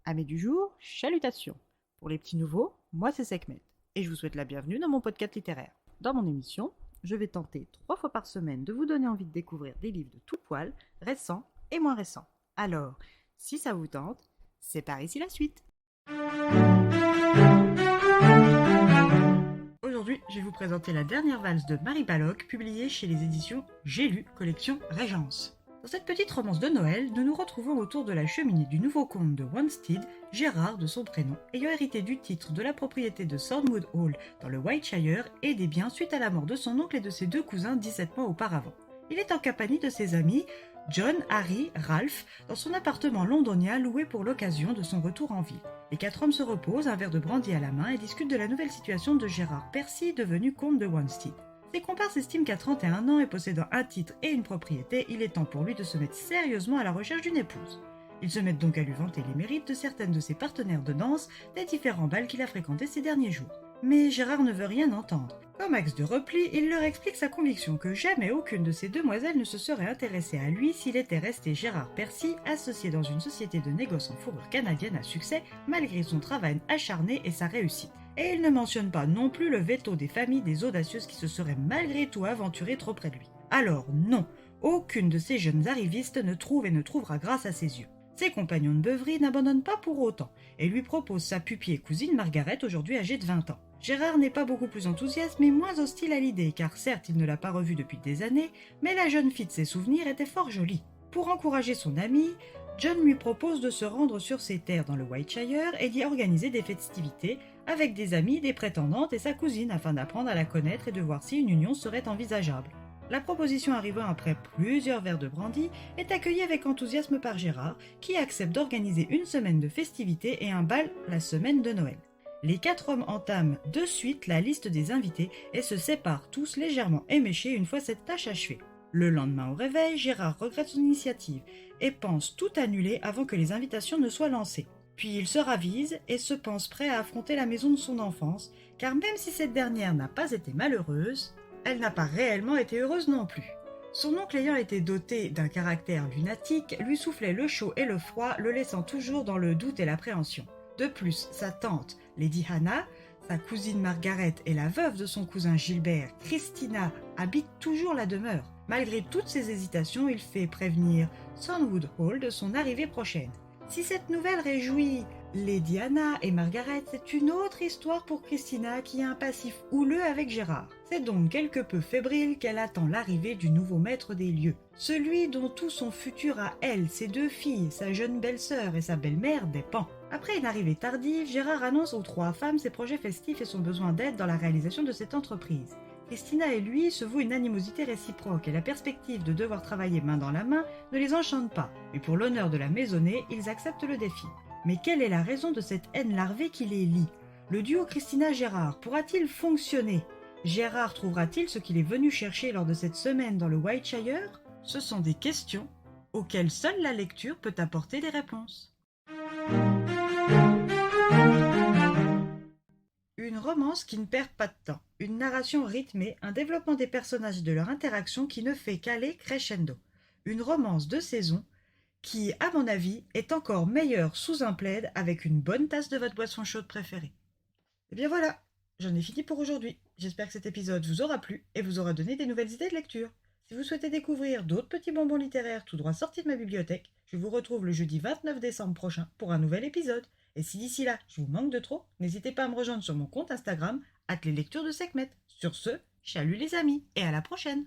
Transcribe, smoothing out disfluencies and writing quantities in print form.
Amis du jour, chalutations. Pour les petits nouveaux, moi c'est Sekhmet et je vous souhaite la bienvenue dans mon podcast littéraire. Dans mon émission, je vais tenter 3 fois par semaine de vous donner envie de découvrir des livres de tout poil, récents et moins récents. Alors, si ça vous tente, c'est par ici la suite. Aujourd'hui, je vais vous présenter la dernière valse de Marie Balloch, publiée chez les éditions J'ai lu, collection Régence. Dans cette petite romance de Noël, nous nous retrouvons autour de la cheminée du nouveau comte de Wanstead, Gérard de son prénom, ayant hérité du titre de la propriété de Thornwood Hall dans le Wiltshire et des biens suite à la mort de son oncle et de ses 2 cousins 17 mois auparavant. Il est en compagnie de ses amis John, Harry, Ralph, dans son appartement londonien loué pour l'occasion de son retour en ville. Les 4 hommes se reposent, un verre de brandy à la main, et discutent de la nouvelle situation de Gérard Percy, devenu comte de Wanstead. Ses comparses estiment qu'à 31 ans et possédant un titre et une propriété, il est temps pour lui de se mettre sérieusement à la recherche d'une épouse. Ils se mettent donc à lui vanter les mérites de certaines de ses partenaires de danse des différents bals qu'il a fréquentés ces derniers jours. Mais Gérard ne veut rien entendre. Comme axe de repli, il leur explique sa conviction que jamais aucune de ces demoiselles ne se serait intéressée à lui s'il était resté Gérard Percy, associé dans une société de négoce en fourrure canadienne à succès, malgré son travail acharné et sa réussite. Et il ne mentionne pas non plus le veto des familles des audacieuses qui se seraient malgré tout aventurées trop près de lui. Alors non, aucune de ces jeunes arrivistes ne trouve et ne trouvera grâce à ses yeux. Ses compagnons de beuverie n'abandonnent pas pour autant et lui proposent sa pupille et cousine Margaret, aujourd'hui âgée de 20 ans. Gérard n'est pas beaucoup plus enthousiaste mais moins hostile à l'idée, car certes il ne l'a pas revue depuis des années, mais la jeune fille de ses souvenirs était fort jolie. Pour encourager son ami, John lui propose de se rendre sur ses terres dans le Wiltshire et d'y organiser des festivités avec des amis, des prétendantes et sa cousine afin d'apprendre à la connaître et de voir si une union serait envisageable. La proposition arrivant après plusieurs verres de brandy est accueillie avec enthousiasme par Gérard, qui accepte d'organiser une semaine de festivités et un bal la semaine de Noël. Les 4 hommes entament de suite la liste des invités et se séparent tous légèrement éméchés une fois cette tâche achevée. Le lendemain au réveil, Gérard regrette son initiative et pense tout annuler avant que les invitations ne soient lancées. Puis il se ravise et se pense prêt à affronter la maison de son enfance, car même si cette dernière n'a pas été malheureuse, elle n'a pas réellement été heureuse non plus. Son oncle ayant été doté d'un caractère lunatique, lui soufflait le chaud et le froid, le laissant toujours dans le doute et l'appréhension. De plus, sa tante, Lady Hannah, sa cousine Margaret et la veuve de son cousin Gilbert, Christina, habitent toujours la demeure. Malgré toutes ses hésitations, il fait prévenir Thornwood Hall de son arrivée prochaine. Si cette nouvelle réjouit Lady Hannah et Margaret, c'est une autre histoire pour Christina qui a un passif houleux avec Gérard. C'est donc quelque peu fébrile qu'elle attend l'arrivée du nouveau maître des lieux. Celui dont tout son futur à elle, ses 2 filles, sa jeune belle-sœur et sa belle-mère dépend. Après une arrivée tardive, Gérard annonce aux 3 femmes ses projets festifs et son besoin d'aide dans la réalisation de cette entreprise. Christina et lui se vouent une animosité réciproque et la perspective de devoir travailler main dans la main ne les enchante pas, mais pour l'honneur de la maisonnée, ils acceptent le défi. Mais quelle est la raison de cette haine larvée qui les lie? Le duo Christina-Gérard pourra-t-il fonctionner? Gérard trouvera-t-il ce qu'il est venu chercher lors de cette semaine dans le Wiltshire? Ce sont des questions auxquelles seule la lecture peut apporter des réponses. Une romance qui ne perd pas de temps, une narration rythmée, un développement des personnages et de leur interaction qui ne fait qu'aller crescendo. Une romance de saison qui, à mon avis, est encore meilleure sous un plaid avec une bonne tasse de votre boisson chaude préférée. Et bien voilà, j'en ai fini pour aujourd'hui. J'espère que cet épisode vous aura plu et vous aura donné des nouvelles idées de lecture. Si vous souhaitez découvrir d'autres petits bonbons littéraires tout droit sortis de ma bibliothèque, je vous retrouve le jeudi 29 décembre prochain pour un nouvel épisode. Et si d'ici là, je vous manque de trop, n'hésitez pas à me rejoindre sur mon compte Instagram, @leslecturesdesekhmet. Sur ce, chalut les amis, et à la prochaine!